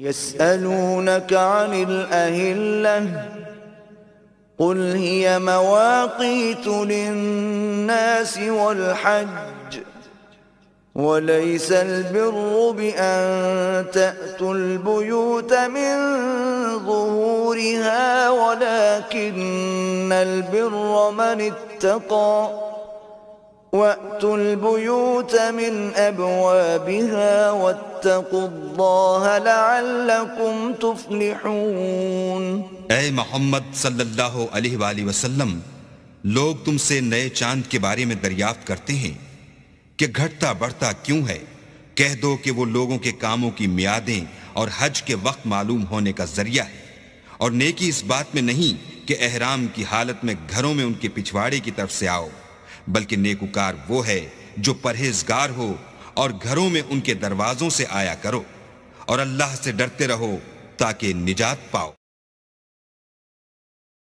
يسألونك عن الأهلة قل هي مواقيت للناس والحج وليس البر بأن تأتوا البيوت من ظهورها ولكن البر من اتقى وأتوا البيوت من أبوابها واتقوا الله لعلكم تفلحون। ऐ मोहम्मद सल्लल्लाहु अलैहि वसल्लम, लोग तुमसे नए चांद के बारे में दरियाफ्त करते हैं कि घटता बढ़ता क्यों है। कह दो कि वो लोगों के कामों की मियादें और हज के वक्त मालूम होने का जरिया है, और नेकी इस बात में नहीं कि एहराम की हालत में घरों में उनके पिछवाड़े की तरफ से आओ, बल्कि नेकुकार वो है जो परहेजगार हो और घरों में उनके दरवाजों से आया करो, और अल्लाह से डरते रहो ताकि निजात पाओ।